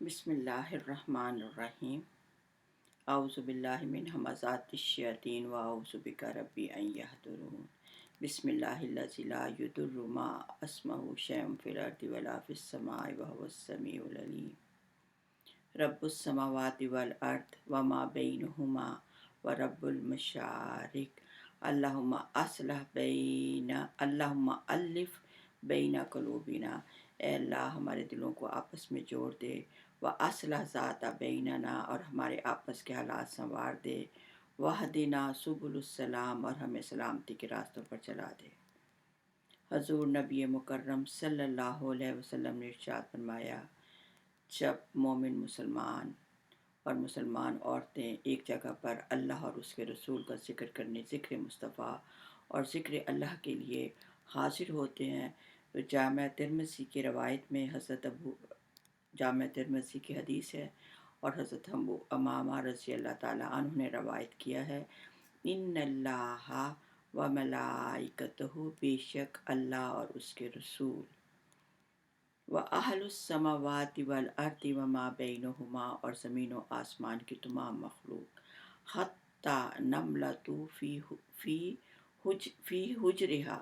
بسم اللہ الرحمن الرحیم۔ اعوذ باللہ من ہمزات الشیاطین واعوذ بک ربی ان یحضرون۔ بسم اللہ الذی لا یضر مع اسمہ شیء فی الارض ولا فی السماء وهو السمیع العلیم۔ رب السماوات والارض وما بینہما ورب المشارق۔ اللہم الف بین قلوبنا۔ اے اللہ ہمارے دلوں کو آپس میں جوڑ دے۔ وَأَصْلِحْ ذَاتَ بَيْنَنَا، اور ہمارے آپس کے حالات سنوار دے۔ وَاهْدِنَا سُبُلَ السَّلَام، اور ہمیں سلامتی کے راستوں پر چلا دے۔ حضور نبی مکرم صلی اللہ علیہ وسلم نے ارشاد فرمایا، جب مومن مسلمان اور مسلمان عورتیں ایک جگہ پر اللہ اور اس کے رسول کا ذکر کرنے، ذکر مصطفیٰ اور ذکر اللہ کے لیے حاضر ہوتے ہیں، تو جامع ترمذی کی روایت میں جامع ترمذی کی حدیث ہے اور حضرت ابو امامہ رضی اللہ تعالیٰ عنہ نے روایت کیا ہے، ان اللہ و ملائکتہ، بے شک اللہ اور اس کے رسول، وَأَهْلُ السَّمَاوَاتِ وَالْأَرْضِ وَمَا بَيْنَهُمَا، اور زمین و آسمان کی تمام مخلوق، حَتَّى نَمْلَةُ فِي حُجْرِهَا،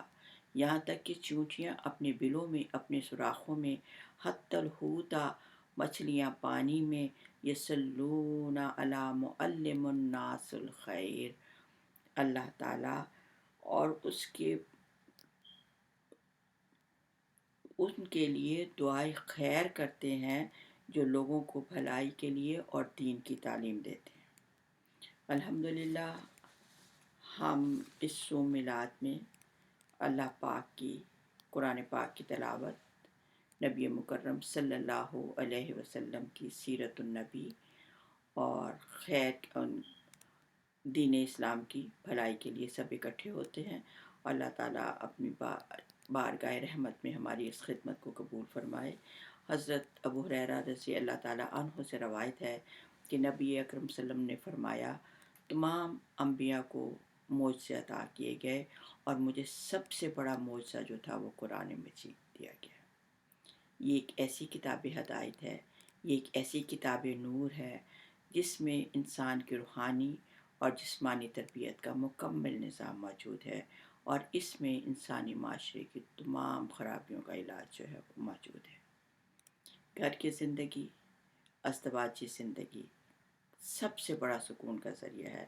یہاں تک کہ چونٹیاں اپنے بلوں میں، اپنے سوراخوں میں، حَتَّى الْحُوتَ، مچھلیاں پانی میں، يَصَلُّونَ عَلَى مُعَلِّمِ النَّاسِ الْخَيْرِ، اللہ تعالیٰ اور ان کے لیے دعائے خیر کرتے ہیں جو لوگوں کو بھلائی کے لیے اور دین کی تعلیم دیتے ہیں۔ الحمدللہ ہم اس صوم میلاد میں اللہ پاک کی قرآن پاک کی تلاوت، نبی مکرم صلی اللہ علیہ وسلم کی سیرت النبی اور خیر دین اسلام کی بھلائی کے لیے سب اکٹھے ہوتے ہیں۔ اللہ تعالیٰ اپنی بارگاہ رحمت میں ہماری اس خدمت کو قبول فرمائے۔ حضرت ابو ہریرہ رضی اللہ تعالیٰ عنہ سے روایت ہے کہ نبی اکرم صلی اللہ علیہ وسلم نے فرمایا، تمام انبیاء کو معجزے عطا کیے گئے اور مجھے سب سے بڑا معجزہ جو تھا وہ قرآن مجید دیا گیا۔ یہ ایک ایسی کتاب ہدایت ہے، یہ ایک ایسی کتاب نور ہے جس میں انسان کی روحانی اور جسمانی تربیت کا مکمل نظام موجود ہے، اور اس میں انسانی معاشرے کی تمام خرابیوں کا علاج جو ہے وہ موجود ہے۔ گھر کی زندگی، ازدواجی زندگی سب سے بڑا سکون کا ذریعہ ہے۔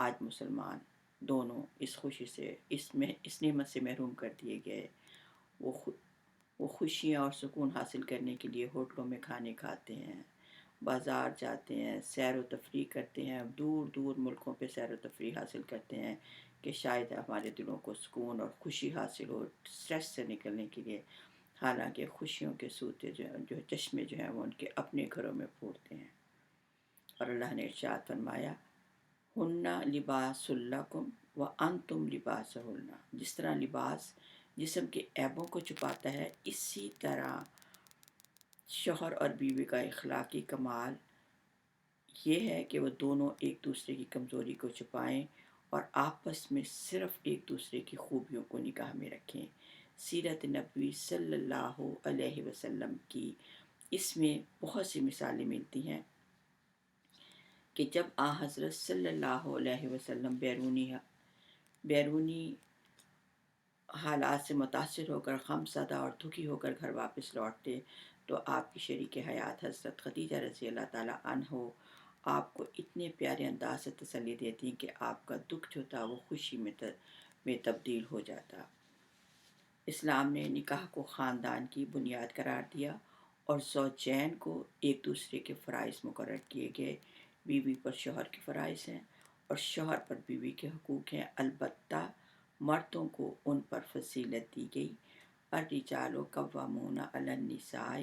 آج مسلمان دونوں اس خوشی سے، اس نعمت سے محروم کر دیے گئے۔ وہ خوشیاں اور سکون حاصل کرنے کے لیے ہوٹلوں میں کھانے کھاتے ہیں، بازار جاتے ہیں، سیر و تفریح کرتے ہیں، دور دور ملکوں پہ سیر و تفریح حاصل کرتے ہیں کہ شاید ہمارے دلوں کو سکون اور خوشی حاصل ہو، اسٹریس سے نکلنے کے لیے، حالانکہ خوشیوں کے سوتے جو چشمے جو ہیں وہ ان کے اپنے گھروں میں پھوٹتے ہیں۔ اور اللہ نے ارشاد فرمایا، ہن لباس لکم وانتم لباس ہن، جس طرح لباس جسم کے عیبوں کو چھپاتا ہے، اسی طرح شوہر اور بیوی کا اخلاقی کمال یہ ہے کہ وہ دونوں ایک دوسرے کی کمزوری کو چھپائیں اور آپس میں صرف ایک دوسرے کی خوبیوں کو نگاہ میں رکھیں۔ سیرت نبوی صلی اللہ علیہ وسلم کی اس میں بہت سی مثالیں ملتی ہیں کہ جب حضرت صلی اللہ علیہ وسلم بیرونی حالات سے متاثر ہو کر، غم زدہ اور دکھی ہو کر گھر واپس لوٹتے تو آپ کی شریک حیات حضرت خدیجہ رضی اللہ تعالیٰ عنہ آپ کو اتنے پیارے انداز سے تسلی دیتی کہ آپ کا دکھ جو تھا وہ خوشی میں تبدیل ہو جاتا۔ اسلام نے نکاح کو خاندان کی بنیاد قرار دیا اور زوجین کو ایک دوسرے کے فرائض مقرر کیے گئے۔ بیوی پر شوہر کے فرائض ہیں اور شوہر پر بیوی کے حقوق ہیں، البتہ مردوں کو ان پر فضیلت دی گئی۔ الرجال قوامون علی النساء،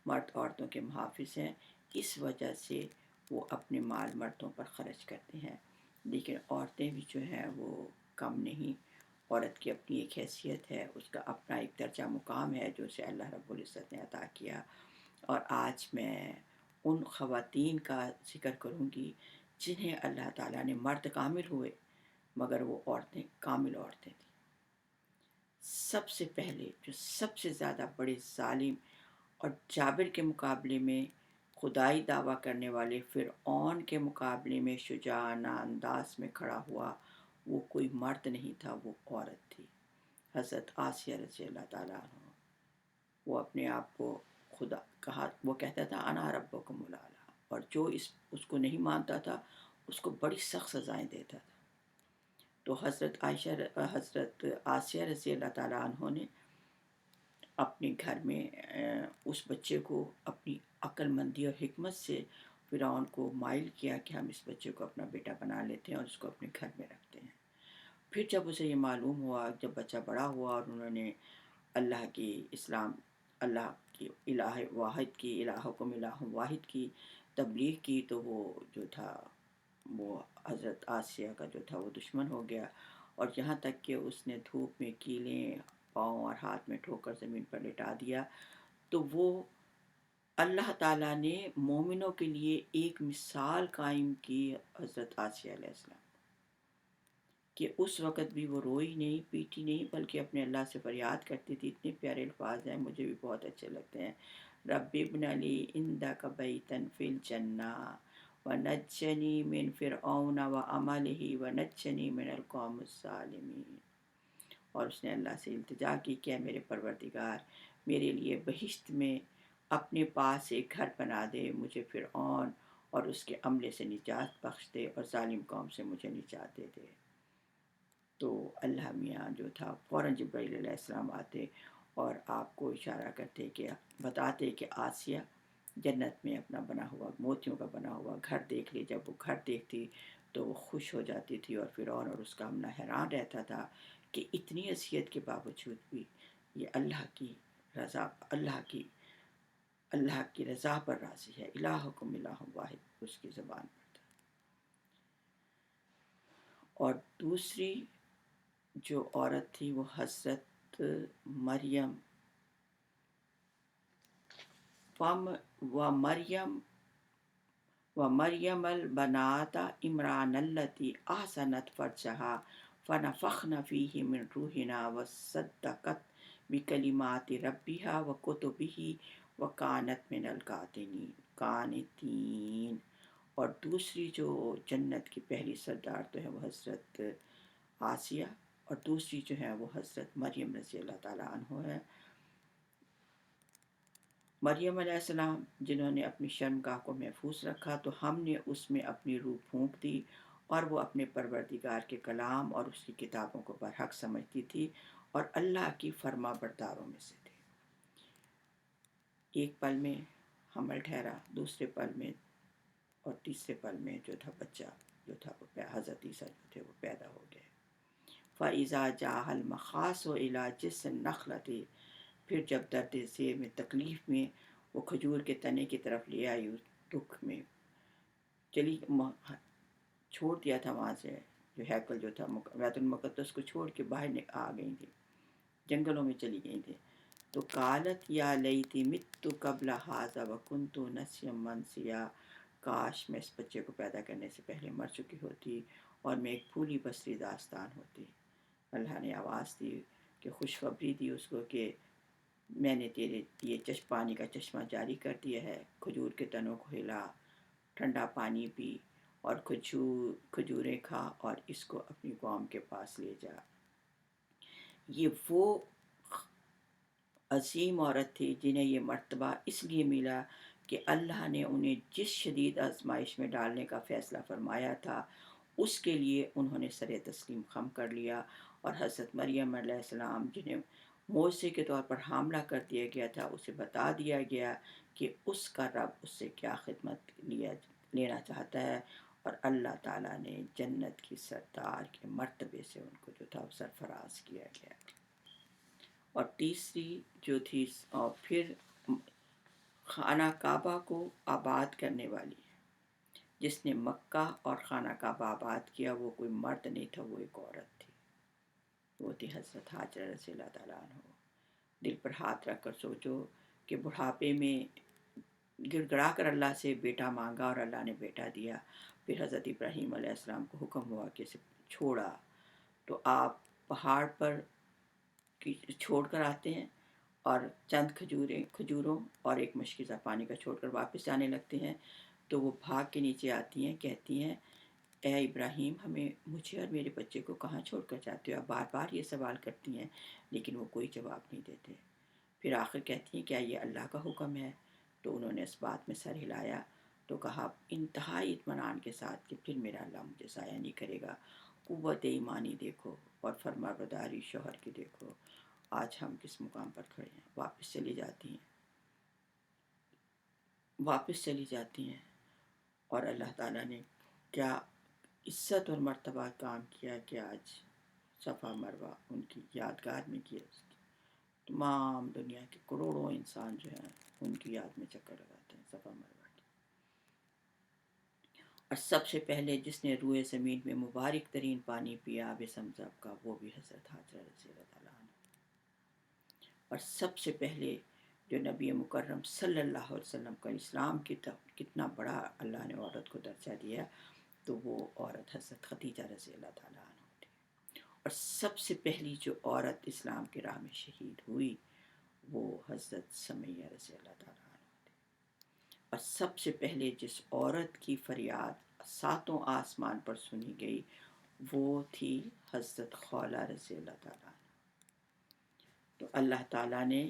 مرد عورتوں کے محافظ ہیں، اس وجہ سے وہ اپنے مال مردوں پر خرچ کرتے ہیں، لیکن عورتیں بھی جو ہیں وہ کم نہیں۔ عورت کی اپنی ایک حیثیت ہے، اس کا اپنا ایک درجہ مقام ہے جو اسے اللہ رب العزت نے عطا کیا۔ اور آج میں ان خواتین کا ذکر کروں گی جنہیں اللہ تعالیٰ نے، مرد کامل ہوئے مگر وہ عورتیں کامل عورتیں تھیں۔ سب سے پہلے جو سب سے زیادہ بڑے ظالم اور جابر کے مقابلے میں خدائی دعویٰ کرنے والے فرعون کے مقابلے میں شجاعانہ انداز میں کھڑا ہوا، وہ کوئی مرد نہیں تھا، وہ عورت تھی، حضرت آسیہ رضی اللہ تعالیٰ عنہ۔ وہ اپنے آپ کو خدا کہا، وہ کہتا تھا انا ربکم الاعلی، اور جو اس کو نہیں مانتا تھا اس کو بڑی سخت سزائیں دیتا تھا۔ تو حضرت آسیہ رضی اللہ تعالیٰ عنہ نے اپنے گھر میں اس بچے کو اپنی عقل مندی اور حکمت سے فرعون کو مائل کیا کہ ہم اس بچے کو اپنا بیٹا بنا لیتے ہیں اور اس کو اپنے گھر میں رکھتے ہیں۔ پھر جب اسے یہ معلوم ہوا، جب بچہ بڑا ہوا اور انہوں نے اللہ کی اللہ کی الہ واحد کی، الہکم الہ واحد کی تبلیغ کی، تو وہ جو تھا وہ حضرت آسیہ کا جو تھا وہ دشمن ہو گیا، اور یہاں تک کہ اس نے دھوپ میں کیلیں پاؤں اور ہاتھ میں ٹھوکر زمین پر لٹا دیا۔ تو وہ اللہ تعالیٰ نے مومنوں کے لیے ایک مثال قائم کی حضرت آسیہ علیہ السلام، کہ اس وقت بھی وہ روئی نہیں، پیٹی نہیں، بلکہ اپنے اللہ سے فریاد کرتی تھی۔ اتنے پیارے الفاظ ہیں، مجھے بھی بہت اچھے لگتے ہیں۔ رب ابن لی عندک بیتا فی الجنہ ونجنی من فرعون وعملہ ونجنی من القوم الظالمین۔ اور اس نے اللہ سے التجا کی کہ میرے پروردگار، میرے لیے بہشت میں اپنے پاس ایک گھر بنا دے، مجھے فرعون اور اس کے عملے سے نجات بخش دے، اور ظالم قوم سے مجھے نجات دے دے۔ تو اللہ میاں جو تھا فوراً جبرائیل علیہ السلام آتے اور آپ کو اشارہ کرتے کہ بتاتے کہ آسیہ جنت میں اپنا بنا ہوا موتیوں کا بنا ہوا گھر دیکھ لی۔ جب وہ گھر دیکھتی تو وہ خوش ہو جاتی تھی، اور فرعون اور اس کا عملہ حیران رہتا تھا کہ اتنی اذیت کے باوجود بھی یہ اللہ کی رضا پر راضی ہے۔ الہکم الہ واحد اس کی زبان پر تھا۔ اور دوسری جو عورت تھی وہ حضرت مریم ومریم البنات عمران التی احسنت فرجها فنفخنا فیہ من روحنا وصدقت بکلمات ربها وکتبہ وکانت من القانتین۔ اور دوسری جو جنت کی پہلی سردار تو ہے وہ حضرت آسیہ، اور دوسری جو ہے وہ حضرت مریم رضی اللہ تعالیٰ عنہ ہے۔ مریم علیہ السلام جنہوں نے اپنی شرمگاہ کو محفوظ رکھا، تو ہم نے اس میں اپنی روح پھونک دی، اور وہ اپنے پروردگار کے کلام اور اس کی کتابوں کو برحق سمجھتی تھی اور اللہ کی فرما برداروں میں سے تھی۔ ایک پل میں حمل ٹھہرا، دوسرے پل میں اور تیسرے پل میں جو تھا بچہ جو تھا وہ حضرت عیسیٰ جو تھے وہ پیدا ہو گئے۔ فَإِذَا جَاءَ الْمَخَاصُ إِلَىٰ جِسْمِ النَّخْلَةِ، پھر جب درد ذیل میں تکلیف میں وہ کھجور کے تنے کی طرف لے آئی، اس دکھ میں چلی، چھوڑ دیا تھا وہاں سے، جو ہیکل جو تھا بیت المقدس کو چھوڑ کے باہر آ گئی تھی، جنگلوں میں چلی گئی تھی۔ تو قالت یا لیتی مت قبل ھذا وکنت نسیا منسیا، کاش میں اس بچے کو پیدا کرنے سے پہلے مر چکی ہوتی اور میں ایک پھولی بصری داستان ہوتی۔ اللہ نے آواز دی کہ خوشخبری دی اس کو کہ میں نے تیرے لیے پانی کا چشمہ جاری کر دیا ہے، کھجور کے تنوں کو ہلا، ٹھنڈا پانی پی، اور کھجوریں کھا، اور اس کو اپنی قوم کے پاس لے جا۔ یہ وہ عظیم عورت تھی جنہیں یہ مرتبہ اس لیے ملا کہ اللہ نے انہیں جس شدید آزمائش میں ڈالنے کا فیصلہ فرمایا تھا اس کے لیے انہوں نے سر تسلیم خم کر لیا، اور حضرت مریم علیہ السلام جنہیں موجزے کے طور پر حاملہ کر دیا گیا تھا، اسے بتا دیا گیا کہ اس کا رب اس سے کیا خدمت لینا چاہتا ہے، اور اللہ تعالیٰ نے جنت کی سردار کے مرتبے سے ان کو جو تھا سرفراز کیا گیا۔ اور تیسری جو تھی، اور پھر خانہ کعبہ کو آباد کرنے والی، جس نے مکہ اور خانہ کعبہ آباد کیا، وہ کوئی مرد نہیں تھا، وہ ایک عورت تھی، وہ تھی حضرت ہاجرہ رضی اللہ تعالیٰ عنہ۔ دل پر ہاتھ رکھ کر سوچو کہ بڑھاپے میں گڑ گڑا کر اللہ سے بیٹا مانگا اور اللہ نے بیٹا دیا، پھر حضرت ابراہیم علیہ السلام کو حکم ہوا کہ اسے چھوڑا، تو آپ پہاڑ پر چھوڑ کر آتے ہیں اور چند کھجوروں اور ایک مشکیزہ پانی کا چھوڑ کر واپس جانے لگتے ہیں، تو وہ بھاگ کے نیچے آتی ہیں، کہتی ہیں اے ابراہیم، مجھے اور میرے بچے کو کہاں چھوڑ کر جاتے ہو؟ آپ بار بار یہ سوال کرتی ہیں لیکن وہ کوئی جواب نہیں دیتے۔ پھر آخر کہتی ہیں کیا یہ اللہ کا حکم ہے؟ تو انہوں نے اس بات میں سر ہلایا تو کہا انتہائی اطمینان کے ساتھ کہ پھر میرا اللہ مجھے ضائع نہیں کرے گا۔ قوت ایمانی دیکھو اور فرمانبرداری شوہر کی دیکھو، آج ہم کس مقام پر کھڑے ہیں۔ واپس چلی جاتی ہیں اور اللہ تعالیٰ نے کیا عزت اور مرتبہ کام کیا کہ آج صفا مروہ ان کی یادگار میں کیا، تمام دنیا کے کروڑوں انسان جو ہیں ان کی یاد میں چکر لگاتے ہیں صفا مروہ کی۔ اور سب سے پہلے جس نے روئے زمین میں مبارک ترین پانی پیا آب زمزم کا، وہ بھی حضرت حاجرہ رضی اللہ تعالیٰ عنہ۔ اور سب سے پہلے جو نبی مکرم صلی اللہ علیہ وسلم کا اسلام کی کتنا بڑا اللہ نے عورت کو درجہ دیا، تو وہ عورت حضرت خدیجہ رضی اللہ تعالیٰ عنہ تھی۔ اور سب سے پہلی جو عورت اسلام کی راہ میں شہید ہوئی وہ حضرت سمیہ رضی اللہ تعالیٰ عنہ تھی۔ اور سب سے پہلے جس عورت کی فریاد ساتوں آسمان پر سنی گئی وہ تھی حضرت خولہ رضی اللہ تعالیٰ عنہ۔ تو اللہ تعالیٰ نے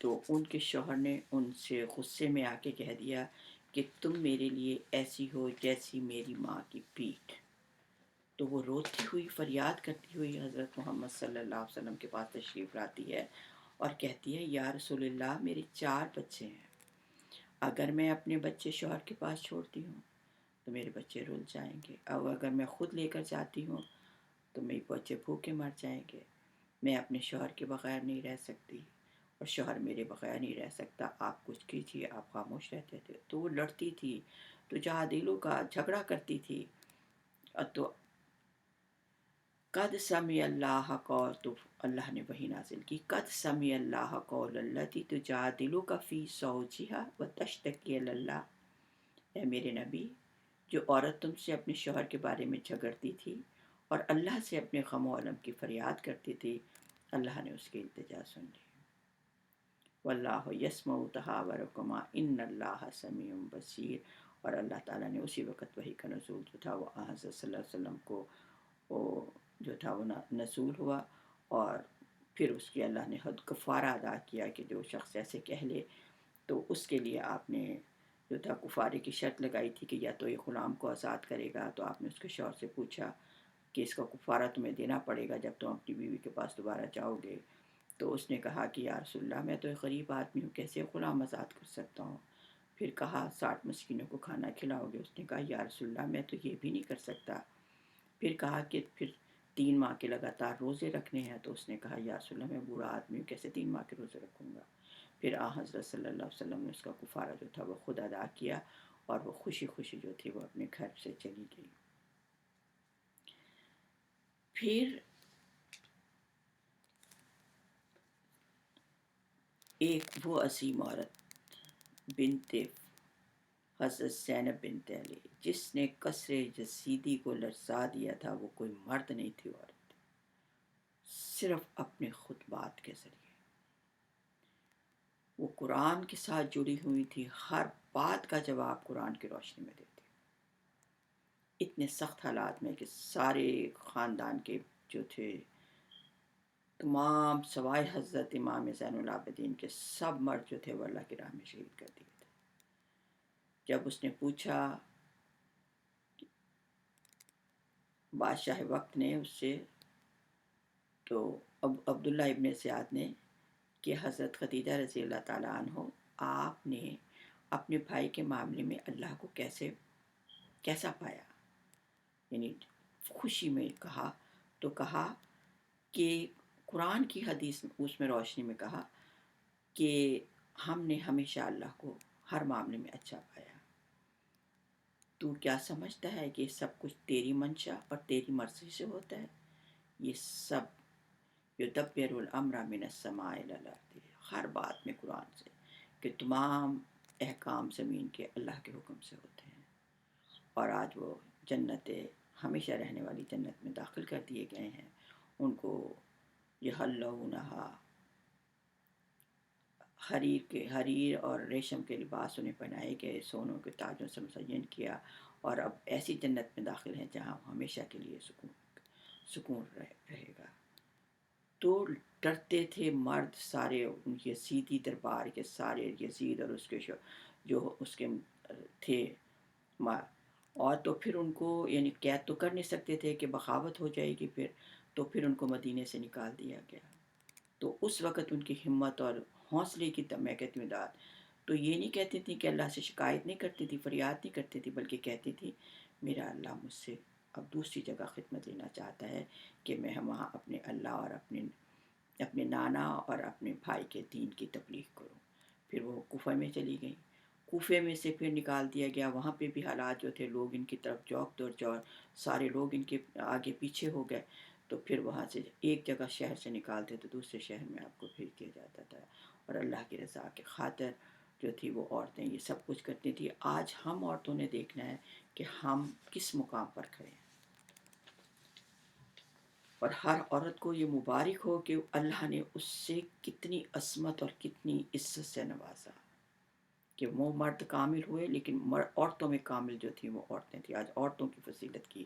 تو ان کے شوہر نے ان سے غصے میں آ کے کہہ دیا کہ تم میرے لیے ایسی ہو جیسی میری ماں کی پیٹھ۔ تو وہ روتی ہوئی فریاد کرتی ہوئی حضرت محمد صلی اللہ علیہ وسلم کے پاس تشریف لاتی ہے اور کہتی ہے یا رسول اللہ، میرے 4 بچے ہیں، اگر میں اپنے بچے شوہر کے پاس چھوڑتی ہوں تو میرے بچے رل جائیں گے، اور اگر میں خود لے کر جاتی ہوں تو میرے بچے بھوکے مر جائیں گے، میں اپنے شوہر کے بغیر نہیں رہ سکتی اور شوہر میرے بغیر نہیں رہ سکتا، آپ کچھ کیجیے۔ آپ خاموش رہتے تھے تو وہ لڑتی تھی، تو جادلوں کا جھگڑا کرتی تھی۔ تو قد سمع اللہ قول، تو اللہ نے وحی نازل کی، قد سمع اللہ قول التی تجادلک فی زوجہا وتشتکی الی اللہ۔ اے میرے نبی، جو عورت تم سے اپنے شوہر کے بارے میں جھگڑتی تھی اور اللہ سے اپنے غم و الم کی فریاد کرتی تھی، اللہ نے اس کی التجا سن لی۔ واللہ یسمع تحاورکما ان اللہ سمیع بصیر۔ اور اللہ تعالیٰ نے اسی وقت وحی کا نزول جو تھا وہ حضرت صلی اللہ علیہ وسلم کو جو تھا وہ نزول ہوا، اور پھر اس کی اللہ نے حد کفارہ ادا کیا کہ جو شخص ایسے کہہ لے تو اس کے لیے آپ نے جو تھا کفارے کی شرط لگائی تھی کہ یا تو یہ غلام کو آزاد کرے گا۔ تو آپ نے اس کے شوہر سے پوچھا کہ اس کا کفارہ تمہیں دینا پڑے گا جب تم اپنی بیوی کے پاس دوبارہ جاؤ گے۔ تو اس نے کہا کہ یا رسول اللہ، میں تو ایک غریب آدمی ہوں، کیسے غلام آزاد کر سکتا ہوں؟ پھر کہا 60 مسکینوں کو کھانا کھلاؤ گے؟ اس نے کہا یا رسول اللہ، میں تو یہ بھی نہیں کر سکتا۔ پھر کہا کہ پھر 3 ماہ کے لگاتار روزے رکھنے ہیں؟ تو اس نے کہا یا رسول اللہ، میں بوڑھا آدمی ہوں، کیسے 3 ماہ کے روزے رکھوں گا؟ پھر حضرت صلی اللہ علیہ وسلم نے اس کا کفارہ جو تھا وہ خود ادا کیا، اور وہ خوشی خوشی جو تھی وہ اپنے گھر سے چلی گئی۔ پھر ایک وہ عظیم عورت بنت حضرت زینب بنت علی، جس نے قصر یزیدی کو لرزا دیا تھا، وہ کوئی مرد نہیں تھی، عورت تھی، صرف اپنے خطبات کے ذریعے وہ قرآن کے ساتھ جڑی ہوئی تھی، ہر بات کا جواب قرآن کی روشنی میں دیتی، اتنے سخت حالات میں کہ سارے خاندان کے جو تھے تمام سوائے حضرت امام زین العابدین کے سب مرد جو تھے وہ اللہ کی راہ میں شہید کر دیے تھے۔ جب اس نے پوچھا بادشاہ وقت نے اس سے، تو عبداللہ ابن زیاد نے، کہ حضرت خدیجہ رضی اللہ تعالیٰ عنہ، آپ نے اپنے بھائی کے معاملے میں اللہ کو کیسا پایا، یعنی خوشی میں کہا، تو کہا کہ قرآن کی حدیث اس میں روشنی میں کہا کہ ہم نے ہمیشہ اللہ کو ہر معاملے میں اچھا پایا۔ تو کیا سمجھتا ہے کہ سب کچھ تیری منشا اور تیری مرضی سے ہوتا ہے؟ یہ سب یدبر الامر من السماء الی الارض، ہر بات میں قرآن سے کہ تمام احکام زمین کے اللہ کے حکم سے ہوتے ہیں۔ اور آج وہ جنت ہمیشہ رہنے والی جنت میں داخل کر دیے گئے ہیں، ان کو یحلونہا حریر اور ریشم کے لباس انہیں پہنائے گئے، سونوں کے تاجوں سے مزین کیا، اور اب ایسی جنت میں داخل ہیں جہاں ہمیشہ کے لیے سکون رہے گا۔ تو ڈرتے تھے مرد سارے یزیدی دربار کے، سارے یزید اور اس کے جو اس کے تھے، اور تو پھر ان کو یعنی قید تو کر نہیں سکتے تھے کہ بغاوت ہو جائے گی پھر، تو پھر ان کو مدینے سے نکال دیا گیا۔ تو اس وقت ان کی ہمت اور حوصلے کی میں کہتی ہوں داد، تو یہ نہیں کہتی تھی کہ اللہ سے شکایت نہیں کرتی تھی، فریاد نہیں کرتی تھی، بلکہ کہتی تھی میرا اللہ مجھ سے اب دوسری جگہ خدمت لینا چاہتا ہے کہ میں وہاں اپنے اللہ اور اپنے نانا اور اپنے بھائی کے دین کی تبلیغ کروں۔ پھر وہ کوفہ میں چلی گئیں، کوفے میں سے پھر نکال دیا گیا، وہاں پہ بھی حالات جو تھے، لوگ ان کی طرف جوک دور جوڑ، سارے لوگ ان کے آگے پیچھے ہو گئے، تو پھر وہاں سے ایک جگہ شہر سے نکالتے تو دوسرے شہر میں آپ کو بھیج دیا جاتا تھا، اور اللہ کی رضا کے خاطر جو تھی وہ عورتیں یہ سب کچھ کرتی تھیں۔ آج ہم عورتوں نے دیکھنا ہے کہ ہم کس مقام پر کھڑے ہیں، اور ہر عورت کو یہ مبارک ہو کہ اللہ نے اس سے کتنی عظمت اور کتنی عزت سے نوازا، کہ وہ مرد کامل ہوئے، لیکن عورتوں میں کامل جو تھی وہ عورتیں تھیں۔ آج عورتوں کی فضیلت کی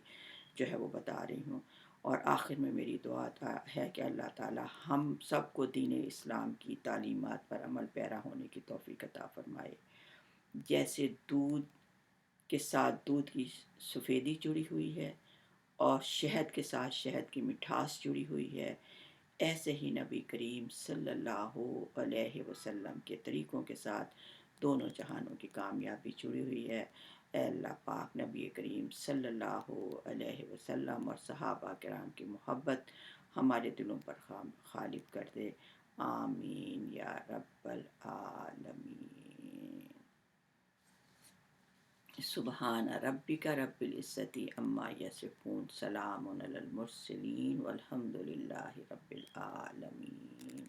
جو ہے وہ بتا رہی ہوں۔ اور آخر میں میری دعا ہے کہ اللہ تعالی ہم سب کو دین اسلام کی تعلیمات پر عمل پیرا ہونے کی توفیق عطا فرمائے۔ جیسے دودھ کے ساتھ دودھ کی سفیدی جڑی ہوئی ہے اور شہد کے ساتھ شہد کی مٹھاس جڑی ہوئی ہے، ایسے ہی نبی کریم صلی اللہ علیہ وسلم کے طریقوں کے ساتھ دونوں جہانوں کی کامیابی جڑی ہوئی ہے۔ اے اللہ پاک نبی کریم صلی اللہ علیہ وسلم اور صحابہ کرام کی محبت ہمارے دلوں پر غالب کر دے، آمین یا رب العالمین۔ سبحان ربک رب العزت عما یصفون، سلام علی المرسلین والحمد للہ رب العالمین۔